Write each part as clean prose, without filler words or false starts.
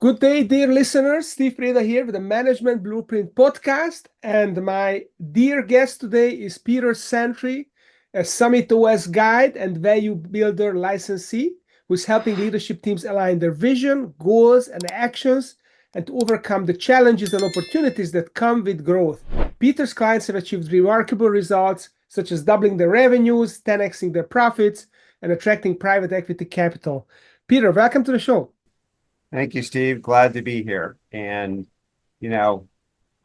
Good day, dear listeners. Steve Prada here with the Management Blueprint podcast. And my dear guest today is Peter Santry, a Summit OS guide and value builder licensee who's helping leadership teams align their vision, goals, and actions and to overcome the challenges and opportunities that come with growth. Peter's clients have achieved remarkable results, such as doubling their revenues, 10xing their profits, and attracting private equity capital. Peter, welcome to the show. Thank you, Steve. Glad to be here. And, you know,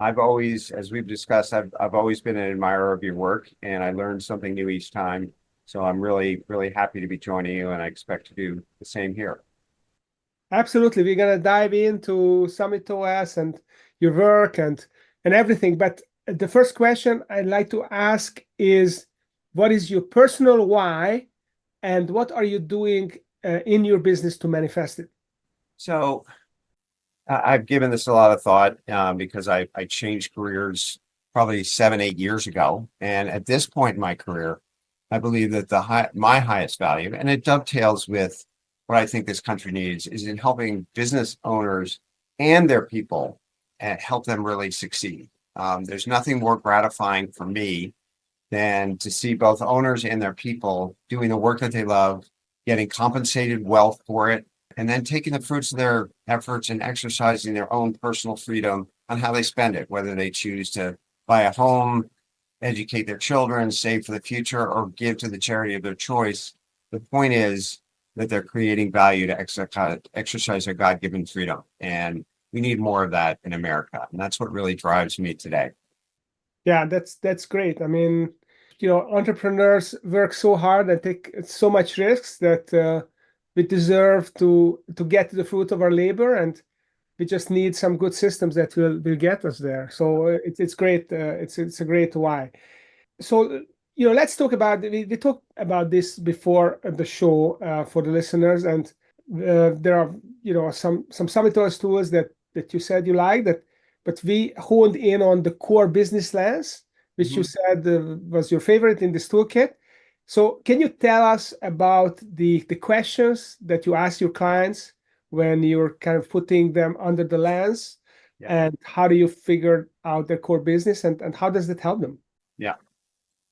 I've always, as we've discussed, I've always been an admirer of your work, and I learn something new each time. So I'm really, really happy to be joining you, and I expect to do the same here. Absolutely. We're going to dive into Summit OS and your work and everything. But the first question I'd like to ask is, what is your personal why, and what are you doing in your business to manifest it? So I've given this a lot of thought because I changed careers probably 7, 8 years ago. And at this point in my career, I believe that my highest value, and it dovetails with what I think this country needs, is in helping business owners and their people and help them really succeed. There's nothing more gratifying for me than to see both owners and their people doing the work that they love, getting compensated well for it, and then taking the fruits of their efforts and exercising their own personal freedom on how they spend it, whether they choose to buy a home, educate their children, save for the future, or give to the charity of their choice. The point is that they're creating value to exercise their God-given freedom. And we need more of that in America. And that's what really drives me today. Yeah, that's great. I mean, entrepreneurs work so hard and take so much risks that we deserve to get to the fruit of our labor, and we just need some good systems that will get us there. So it's great. It's a great why. So let's talk about we talked about this before the show for the listeners, and there are some Summitors tools that you said you like that, but we honed in on the core business lens, which you said was your favorite in this toolkit. So can you tell us about the questions that you ask your clients when you're kind of putting them under the lens, and how do you figure out their core business, and how does that help them? Yeah.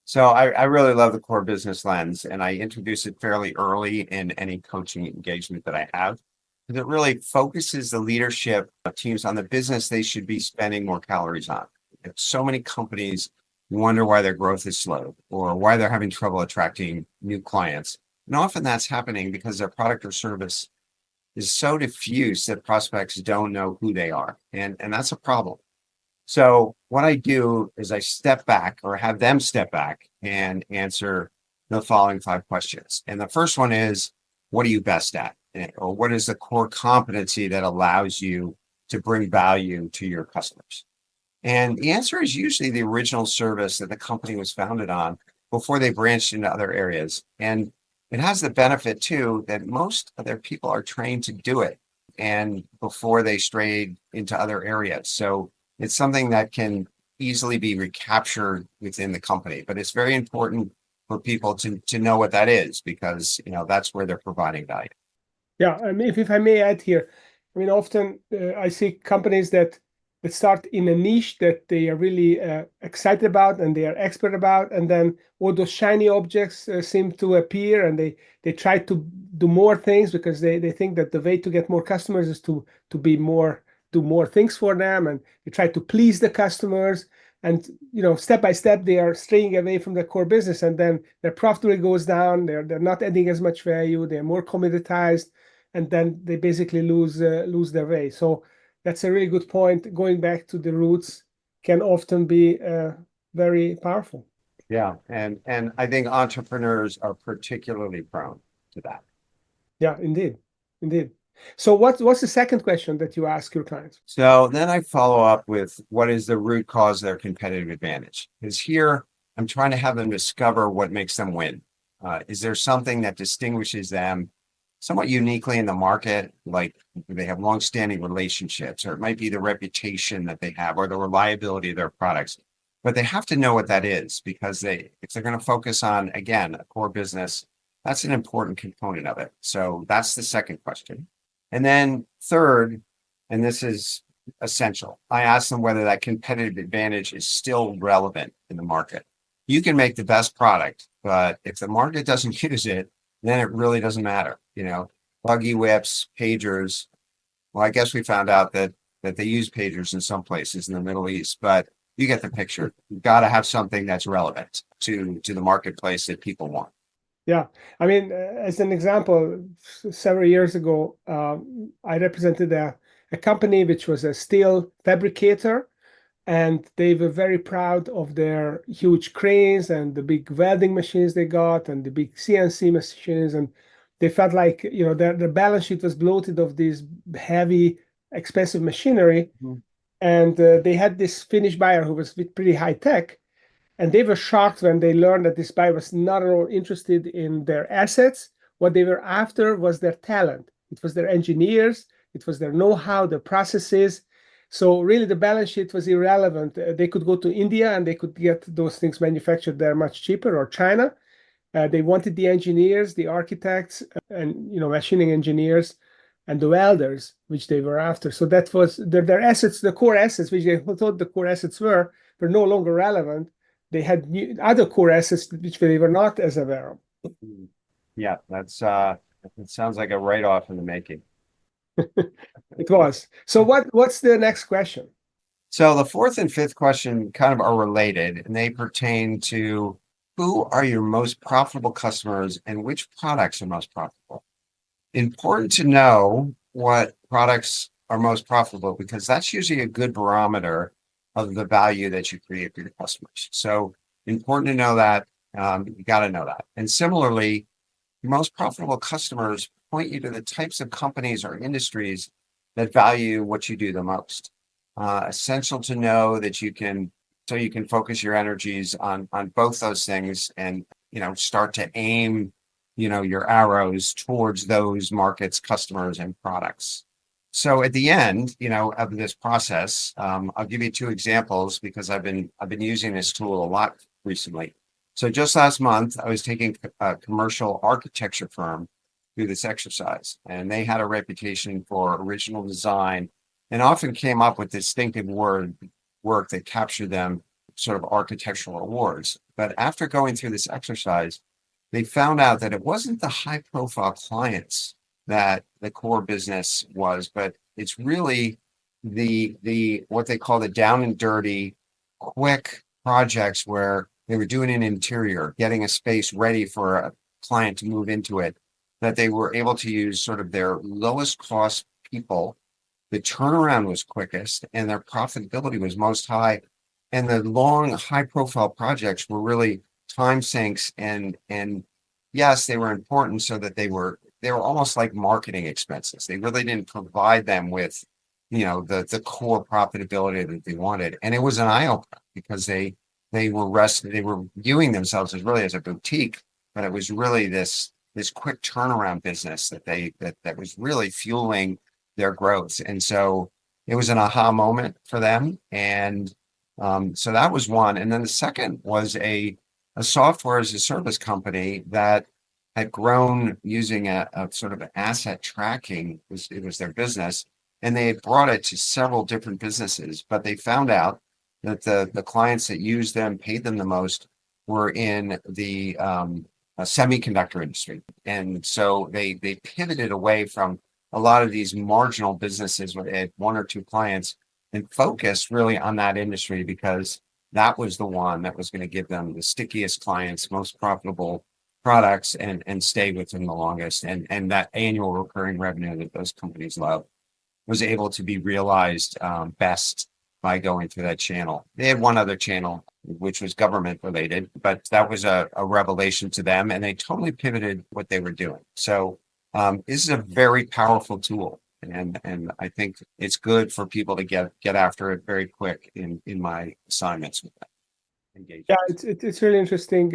So I really love the core business lens, and I introduce it fairly early in any coaching engagement that I have, because it really focuses the leadership teams on the business they should be spending more calories on. So many companies wonder why their growth is slow or why they're having trouble attracting new clients. And often that's happening because their product or service is so diffuse that prospects don't know who they are. And that's a problem. So what I do is I step back, or have them step back, and answer the following 5 questions. And the first one is, what are you best at? Or what is the core competency that allows you to bring value to your customers? And the answer is usually the original service that the company was founded on before they branched into other areas. And it has the benefit too that most of their people are trained to do it, and before they strayed into other areas. So it's something that can easily be recaptured within the company, but it's very important for people to know what that is, because that's where they're providing value. Yeah, I mean, if I may add here, I mean, often I see companies that start in a niche that they are really excited about and they are expert about, and then all those shiny objects seem to appear, and they try to do more things because they think that the way to get more customers is to do more things for them, and they try to please the customers, and step by step they are straying away from the core business, and then their profitability goes down. They're not adding as much value. They're more commoditized, and then they basically lose their way. So that's a really good point. Going back to the roots can often be very powerful. Yeah, and I think entrepreneurs are particularly prone to that. Yeah, indeed. So what's the second question that you ask your clients? So then I follow up with, what is the root cause of their competitive advantage? Because here I'm trying to have them discover what makes them win. Is there something that distinguishes them somewhat uniquely in the market? Like they have longstanding relationships, or it might be the reputation that they have, or the reliability of their products. But they have to know what that is, because if they're going to focus on, again, a core business, that's an important component of it. So that's the second question. And then third, and this is essential. I ask them whether that competitive advantage is still relevant in the market. You can make the best product, but if the market doesn't use it, then it really doesn't matter. Buggy whips, pagers. Well, I guess we found out that they use pagers in some places in the Middle East, but you get the picture. You've got to have something that's relevant to the marketplace that people want. Yeah, I mean, as an example, several years ago, I represented a company which was a steel fabricator, and they were very proud of their huge cranes and the big welding machines they got and the big CNC machines. And they felt like, their balance sheet was bloated of these heavy, expensive machinery. Mhm. And they had this Finnish buyer who was pretty high tech. And they were shocked when they learned that this buyer was not at all interested in their assets. What they were after was their talent. It was their engineers, it was their know-how, their processes. So really the balance sheet was irrelevant. They could go to India and they could get those things manufactured there much cheaper, or China. They wanted the engineers, the architects, and machining engineers and the welders, which they were after. So that was their assets, the core assets, which they thought the core assets were no longer relevant. They had other core assets which they were not as aware of. Yeah, it sounds like a write-off in the making. It was. So what's the next question? So the fourth and fifth question kind of are related, and they pertain to who are your most profitable customers and which products are most profitable. Important to know what products are most profitable because that's usually a good barometer of the value that you create for your customers. So important to know that. You got to know that. And similarly, your most profitable customers point you to the types of companies or industries that value what you do the most. Essential to know that you can focus your energies on both those things and start to aim your arrows towards those markets, customers, and products. So at the end, of this process, I'll give you two examples because I've been using this tool a lot recently. So just last month, I was taking a commercial architecture firm through this exercise, and they had a reputation for original design and often came up with distinctive work that captured them sort of architectural awards. But after going through this exercise, they found out that it wasn't the high profile clients that the core business was, but it's really the what they call the down and dirty, quick projects where they were doing an interior, getting a space ready for a client to move into it, that they were able to use sort of their lowest cost people. The turnaround was quickest and their profitability was most high. And the long, high profile projects were really time sinks and yes, they were important so that they were almost like marketing expenses. They really didn't provide them with, the core profitability that they wanted. And it was an eye opener because they were viewing themselves as really as a boutique, but it was really this quick turnaround business that was really fueling their growth. And so it was an aha moment for them. And so that was one. And then the second was a software as a service company that had grown using a sort of asset tracking. It was their business. And they had brought it to several different businesses, but they found out that the clients that used them, paid them the most, were in the semiconductor industry. And so they pivoted away from a lot of these marginal businesses where they had one or two clients and focused really on that industry because that was the one that was going to give them the stickiest clients, most profitable products, and stay with them the longest. And that annual recurring revenue that those companies love was able to be realized best by going through that channel. They had one other channel, which was government related, but that was a revelation to them, and they totally pivoted what they were doing. So this is a very powerful tool, and I think it's good for people to get after it very quick in my assignments with them. Yeah, it's really interesting.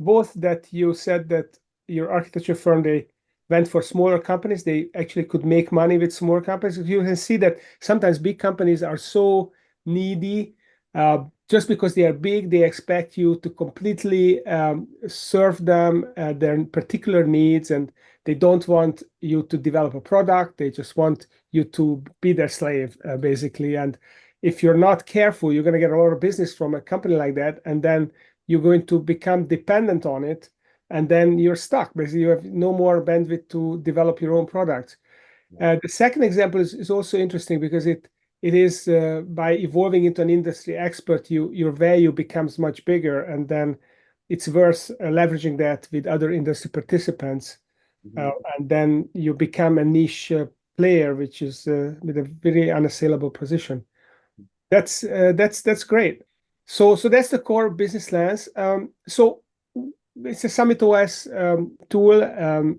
Both that you said that your architecture firm, they went for smaller companies. They actually could make money with smaller companies. You can see that sometimes big companies are so needy. just because they are big, they expect you to completely serve them their particular needs, and they don't want you to develop a product. They just want you to be their slave, basically. And if you're not careful, you're going to get a lot of business from a company like that, and then you're going to become dependent on it, and then you're stuck. Basically, you have no more bandwidth to develop your own product. The second example is also interesting because it is by evolving into an industry expert, your value becomes much bigger, and then it's worth leveraging that with other industry participants, Mhm. and then you become a niche player, which is with a very unassailable position. That's great. So that's the core business lens. So it's a Summit OS tool,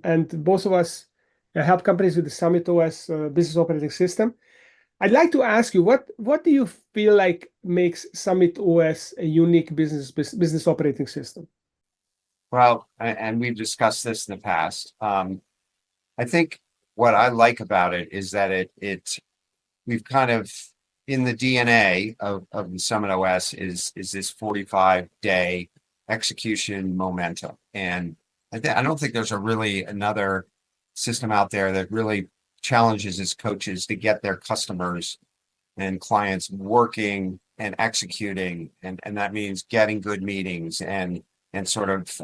and both of us help companies with the Summit OS business operating system. I'd like to ask you, what do you feel like makes Summit OS a unique business operating system? Well, and we've discussed this in the past. I think what I like about it is that we've kind of in the DNA of the Summit OS is this 45-day execution momentum. And I don't think there's another system out there that really challenges its coaches to get their customers and clients working and executing. And that means getting good meetings and sort of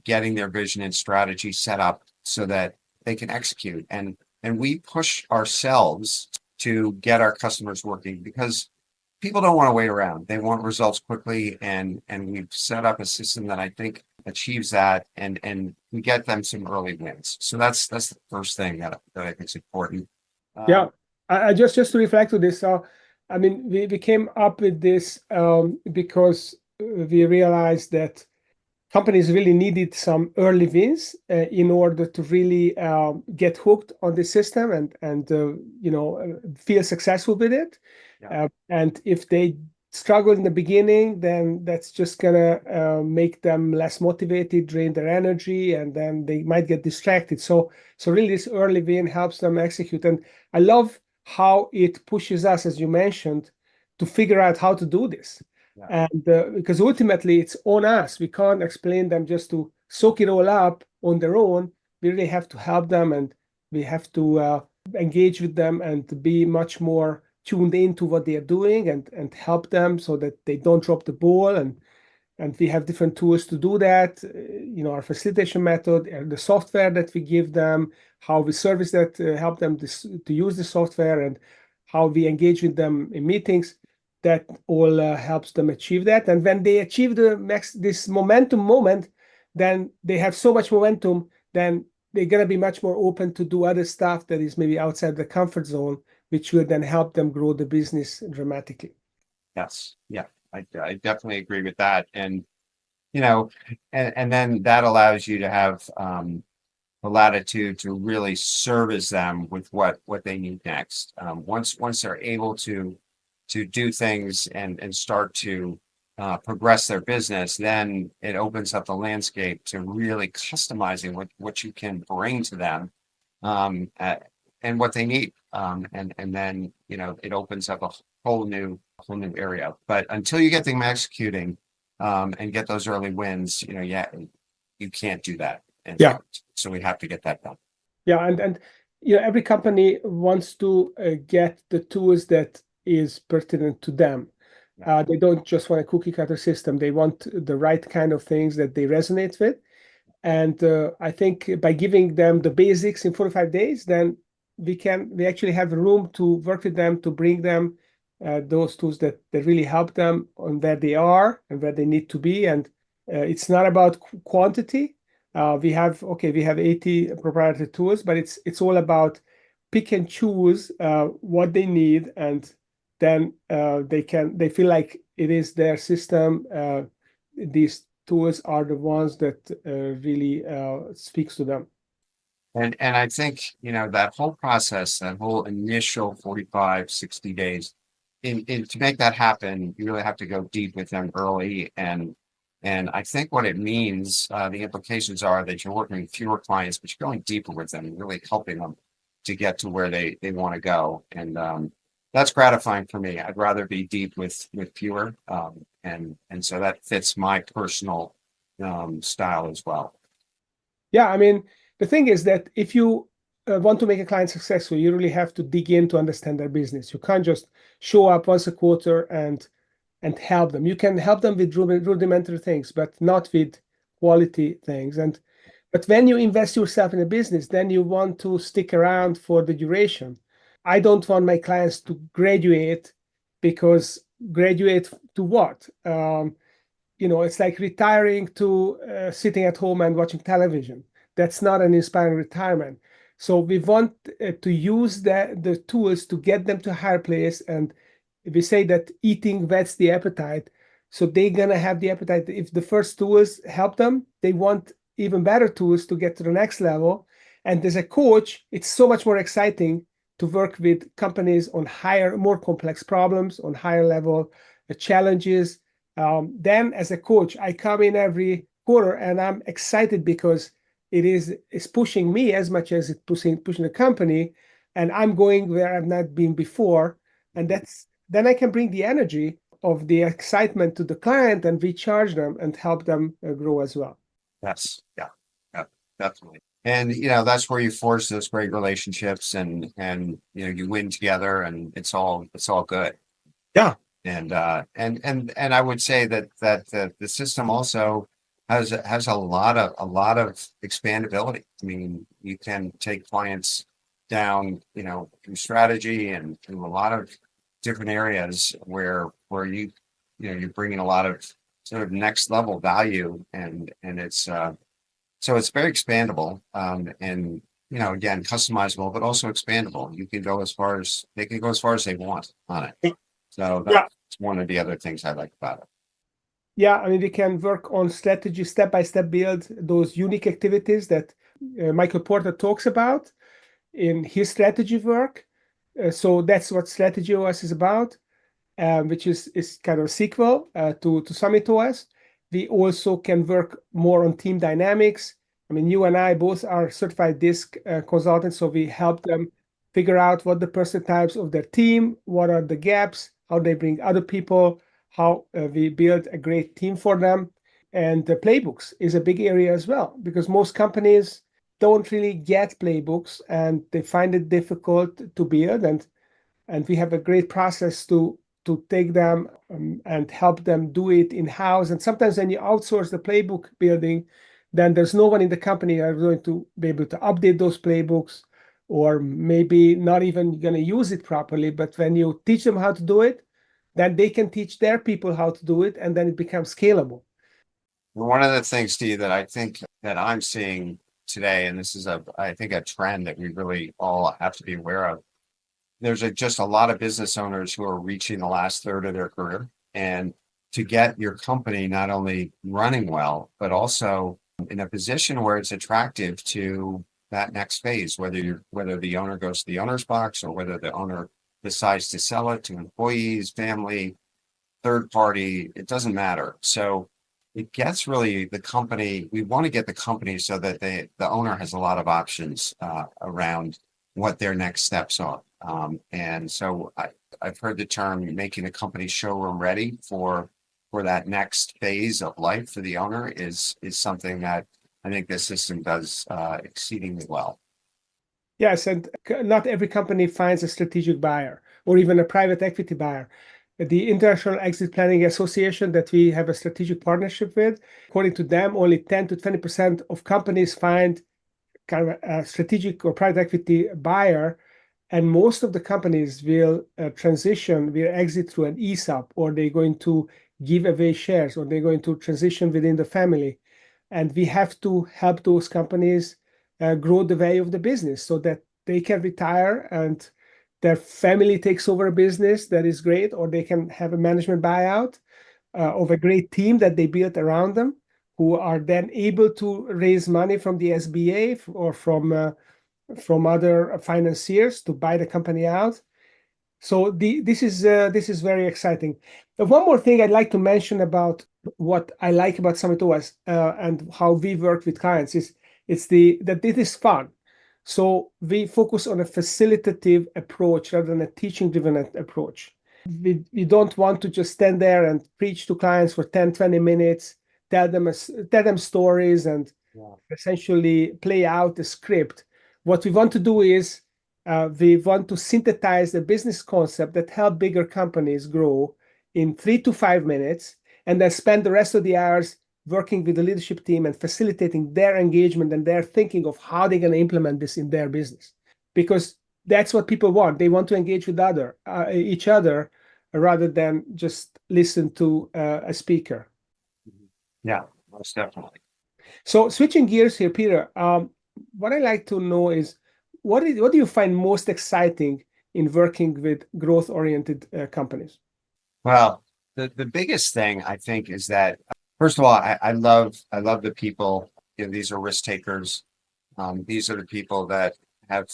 getting their vision and strategy set up so that they can execute. And we push ourselves to get our customers working because people don't want to wait around. They want results quickly, and we've set up a system that I think achieves that, and we get them some early wins. So that's the first thing that I think is important. Yeah, Um, I just to reflect to this. I mean, we came up with this because we realized that companies really needed some early wins in order to really get hooked on the system and feel successful with it. yeah, And if they struggle in the beginning, then that's just gonna make them less motivated, drain their energy, and then they might get distracted. So really, this early win helps them execute. And I love how it pushes us, as you mentioned, to figure out how to do this. yeah, And because ultimately it's on us. We can't explain them just to soak it all up on their own. We really have to help them, and we have to engage with them and to be much more tuned into what they are doing, and help them so that they don't drop the ball. And we have different tools to do that. Our facilitation method, the software that we give them, how we service that, help them to use the software, and how we engage with them in meetings. That all helps them achieve that. And when they achieve this momentum moment, then they have so much momentum, then they're going to be much more open to do other stuff that is maybe outside the comfort zone, which will then help them grow the business dramatically. yes, yeah. I definitely agree with that. And you know, and then that allows you to have the latitude to really service them with what they need next. Once they're able to do things and start to progress their business, then it opens up the landscape to really customizing what you can bring to them um, uh, and what they need. And then it opens up a whole new area. But until you get them executing and get those early wins, yeah, you can't do that. And Yeah. so we have to get that done. Yeah, and every company wants to get the tools that is pertinent to them. Yeah. They don't just want a cookie cutter system. They want the right kind of things that they resonate with. And I think by giving them the basics in 45 days, then we actually have room to work with them to bring them those tools that really help them on where they are and where they need to be. And it's not about quantity. We have 80 proprietary tools, but it's all about pick and choose what they need, and then they feel like it is their system. These tools are the ones that really speaks to them. And I think, that whole process, that whole initial 45, 60 days, to make that happen, you really have to go deep with them early. And I think what it means, the implications are that you're working with fewer clients, but you're going deeper with them and really helping them to get to where they want to go. And that's gratifying for me. I'd rather be deep with fewer And so that fits my personal style as well. Yeah, I mean, the thing is that if you want to make a client successful, you really have to dig in to understand their business. You can't just show up once a quarter and help them. You can help them with rudimentary things, but not with quality things. And but when you invest yourself in a business, then you want to stick around for the duration. I don't want my clients to graduate because graduate to what? It's like retiring to sitting at home and watching television. That's not an inspiring retirement. So we want to use the tools to get them to a higher place. And we say that eating whets the appetite. So they're gonna have the appetite. If the first tools help them, they want even better tools to get to the next level. And as a coach, it's so much more exciting to work with companies on higher, more complex problems, on higher level challenges. Then as a coach, I come in every quarter and I'm excited because it's pushing me as much as it's pushing the company, and I'm going where I've not been before. And then I can bring the energy of the excitement to the client and recharge them and help them grow as well. Yes, yeah, yeah, definitely. And that's where you forge those great relationships, and you win together, and it's all good. Yeah. And I would say that the system also has a lot of expandability. I mean, you can take clients down, through strategy and through a lot of different areas where you're bringing a lot of sort of next level value, and it's so it's very expandable, and again, customizable, but also expandable. You can go as far as they can go as far as they want on it. So Yeah. that's one of the other things I like about it. Yeah, I mean, we can work on strategy, step by step, build those unique activities that Michael Porter talks about in his strategy work. So that's what Strategy OS is about, which is kind of a sequel to Summit OS. We also can work more on team dynamics. I mean, you and I both are certified DISC consultants, so we help them figure out what the person types of their team, what are the gaps, how they bring other people, how we build a great team for them. And the playbooks is a big area as well, because most companies don't really get playbooks and they find it difficult to build. And we have a great process to take them and help them do it in-house. And sometimes when you outsource the playbook building, then there's no one in the company that's going to be able to update those playbooks, or maybe not even going to use it properly. But when you teach them how to do it, then they can teach their people how to do it, and then it becomes scalable. One of the things, Steve, that I think that I'm seeing today, and this is I think a trend that we really all have to be aware of. There's just a lot of business owners who are reaching the last third of their career, and to get your company not only running well, but also in a position where it's attractive to that next phase, whether the owner goes to the owner's box or whether the owner decides to sell it to employees, family, third party, it doesn't matter. So it gets really the company, we want to get the company so that the owner has a lot of options around what their next steps are. And so I've heard the term making a company showroom ready for that next phase of life for the owner is something that I think this system does exceedingly well. Yes, and not every company finds a strategic buyer or even a private equity buyer. The International Exit Planning Association that we have a strategic partnership with, according to them, only 10 to 20% of companies find kind of a strategic or private equity buyer. And most of the companies will will exit through an ESOP, or they're going to give away shares, or they're going to transition within the family. And we have to help those companies grow the value of the business so that they can retire and their family takes over a business that is great, or they can have a management buyout of a great team that they built around them, who are then able to raise money from the SBA or from other financiers to buy the company out. So this is very exciting. One more thing I'd like to mention about what I like about Summit OS and how we work with clients is that it is fun. So we focus on a facilitative approach rather than a teaching-driven approach. We don't want to just stand there and preach to clients for 10, 20 minutes, tell them stories and essentially play out the script. What we want to do is we want to synthesize the business concept that help bigger companies grow in 3 to 5 minutes, and then spend the rest of the hours working with the leadership team and facilitating their engagement and their thinking of how they're going to implement this in their business. Because that's what people want. They want to engage with each other rather than just listen to a speaker. Yeah, most definitely. So switching gears here, Peter, what I like to know is what do you find most exciting in working with growth-oriented companies? Well, the biggest thing I think is that first of all, I love the people. You know, these are risk takers. These are the people that have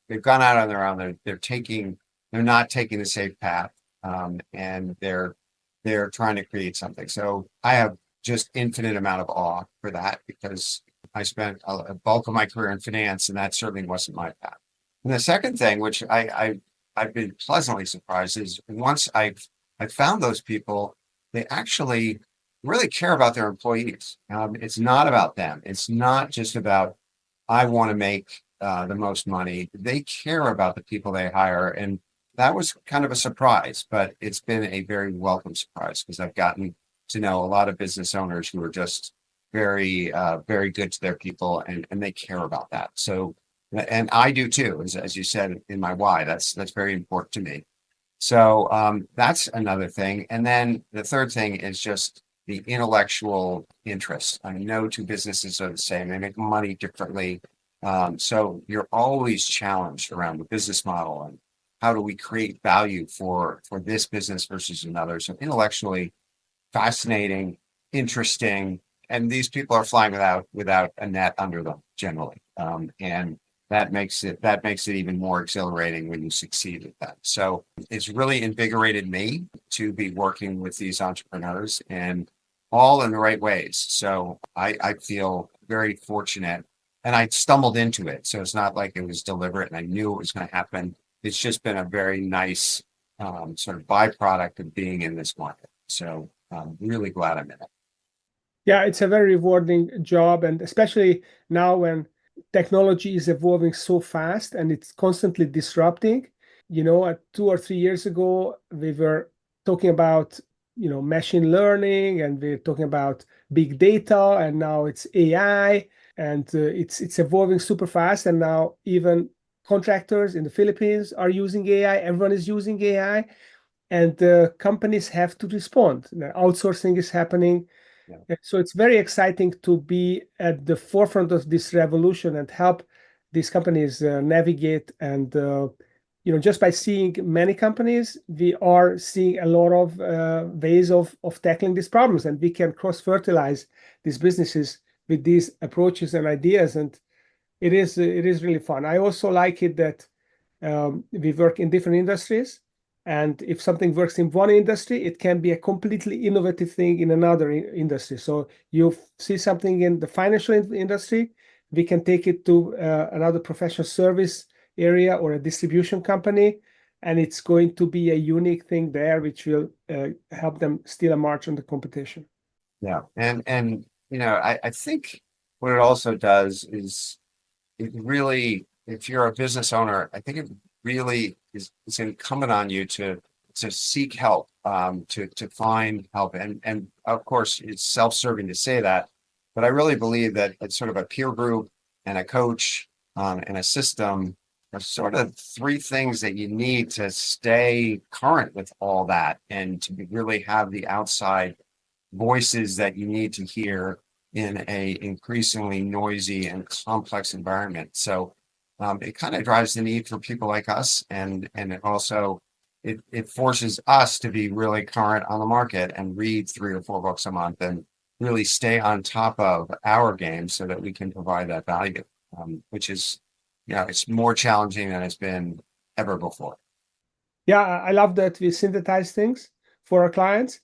they've gone out on their own. They're not taking the safe path, and they're trying to create something. So I have just infinite amount of awe for that because I spent a bulk of my career in finance, and that certainly wasn't my path. And the second thing, which I've been pleasantly surprised, is once I found those people, they actually really care about their employees. It's not about them. It's not just about I want to make the most money. They care about the people they hire, and that was kind of a surprise. But it's been a very welcome surprise because I've gotten to know a lot of business owners who are just very good to their people, and they care about that. So, and I do too, as you said in my why. That's very important to me. So that's another thing. And then the third thing is just the intellectual interest. I mean, no two businesses are the same. They make money differently. So you're always challenged around the business model and how do we create value for this business versus another. So intellectually fascinating, interesting, and these people are flying without a net under them generally. And that makes it even more exhilarating when you succeed at that. So it's really invigorated me to be working with these entrepreneurs and all in the right ways. So I feel very fortunate, and I stumbled into it. So it's not like it was deliberate and I knew it was going to happen. It's just been a very nice sort of byproduct of being in this market. So I'm really glad I'm in it. Yeah, it's a very rewarding job, and especially now when technology is evolving so fast and it's constantly disrupting. 2 or 3 years ago, we were talking about, machine learning, and we're talking about big data, and now it's AI, and it's evolving super fast. And now even contractors in the Philippines are using AI. Everyone is using AI, and the companies have to respond. The outsourcing is happening. Yeah. So it's very exciting to be at the forefront of this revolution and help these companies navigate. And just by seeing many companies, we are seeing a lot of ways of tackling these problems, and we can cross-fertilize these businesses with these approaches and ideas. And it is really fun. I also like it that we work in different industries. And if something works in one industry, it can be a completely innovative thing in another industry. So you see something in the financial industry, we can take it to another professional service area or a distribution company, and it's going to be a unique thing there, which will help them steal a march on the competition. Yeah. And I think what it also does is it really, if you're a business owner, I think it really is it's incumbent on you to seek help, to find help. And of course it's self-serving to say that, but I really believe that it's sort of a peer group and a coach and a system are sort of three things that you need to stay current with all that and to really have the outside voices that you need to hear in a increasingly noisy and complex environment. So it kind of drives the need for people like us, and it also it forces us to be really current on the market and read 3 or 4 books a month and really stay on top of our game so that we can provide that value, which is, it's more challenging than it's been ever before. Yeah, I love that we synthesize things for our clients.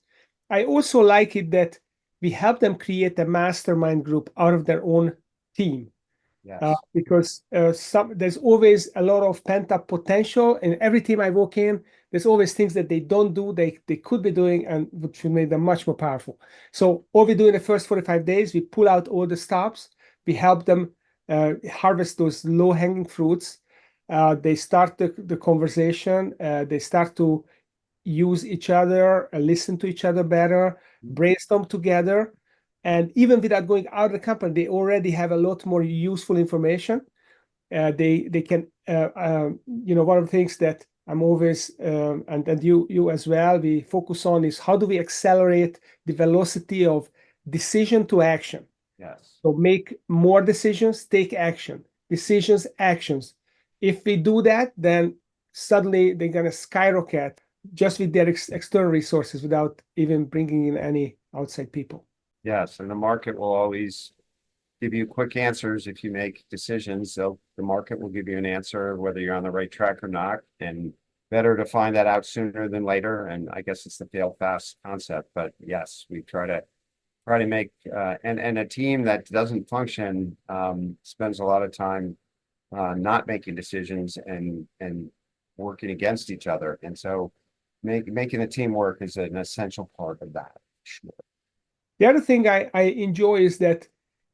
I also like it that we help them create a mastermind group out of their own team. Yes. because there's always a lot of pent-up potential. In every team I walk in, there's always things that they don't do, they could be doing, and which will make them much more powerful. So all we do in the first 45 days, we pull out all the stops, we help them harvest those low-hanging fruits. They start the conversation, they start to use each other, listen to each other better, brainstorm together. And even without going out of the company, they already have a lot more useful information. They can, one of the things that I'm always, and you as well, we focus on is how do we accelerate the velocity of decision to action? Yes. So make more decisions, take action, decisions, actions. If we do that, then suddenly they're going to skyrocket just with their external resources without even bringing in any outside people. Yes. And the market will always give you quick answers if you make decisions. So the market will give you an answer whether you're on the right track or not. And better to find that out sooner than later. And I guess it's the fail fast concept. But yes, we try to make and a team that doesn't function spends a lot of time not making decisions and working against each other. And so making the team work is an essential part of that. Sure. The other thing I enjoy is that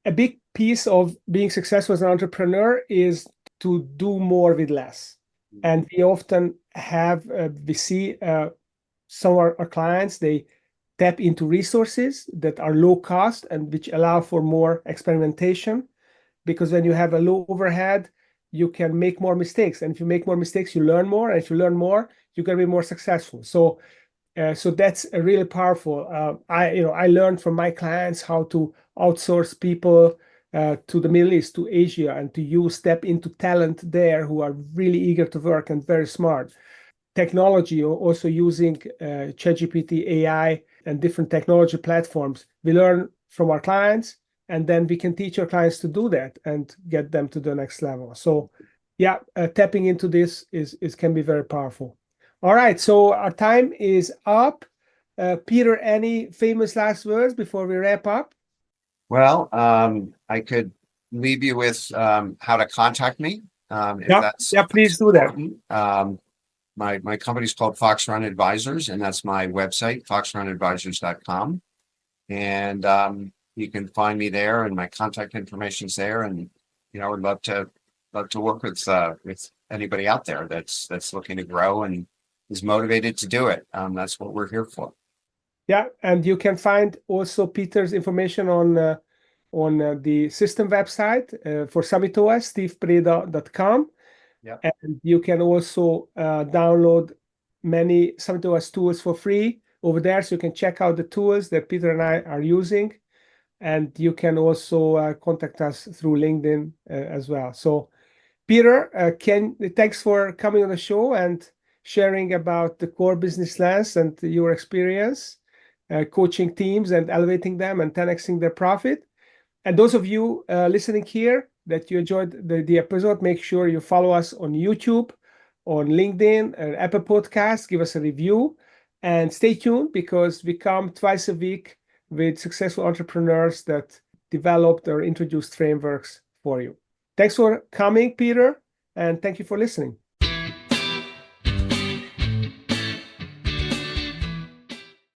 a big piece of being successful as an entrepreneur is to do more with less. And we often we see some of our clients, they tap into resources that are low cost and which allow for more experimentation. Because when you have a low overhead, you can make more mistakes. And if you make more mistakes, you learn more. And if you learn more, you can be more successful. So that's a really powerful. I learned from my clients how to outsource people to the Middle East, to Asia, and to step into talent there who are really eager to work and very smart. Technology, or also using ChatGPT, AI, and different technology platforms. We learn from our clients, and then we can teach our clients to do that and get them to the next level. So, yeah, tapping into this is can be very powerful. All right, so our time is up. Peter, any famous last words before we wrap up? Well, I could leave you with how to contact me if that's Please do that. important. My company's called Fox Run Advisors, and that's my website, foxrunadvisors.com. And you can find me there, and my contact information's there. And I would love to work with anybody out there that's looking to grow and is motivated to do it. That's what we're here for. Yeah, and you can find also Peter's information on the system website for SummitOS, steveprada.com. Yeah. And you can also download many SummitOS tools for free over there. So you can check out the tools that Peter and I are using. And you can also contact us through LinkedIn as well. So Peter, thanks for coming on the show and sharing about the core business lens and your experience coaching teams and elevating them and 10xing their profit. And those of you listening here that you enjoyed the episode, make sure you follow us on YouTube, on LinkedIn, and Apple Podcasts. Give us a review and stay tuned because we come twice a week with successful entrepreneurs that developed or introduced frameworks for you. Thanks for coming, Peter, and thank you for listening.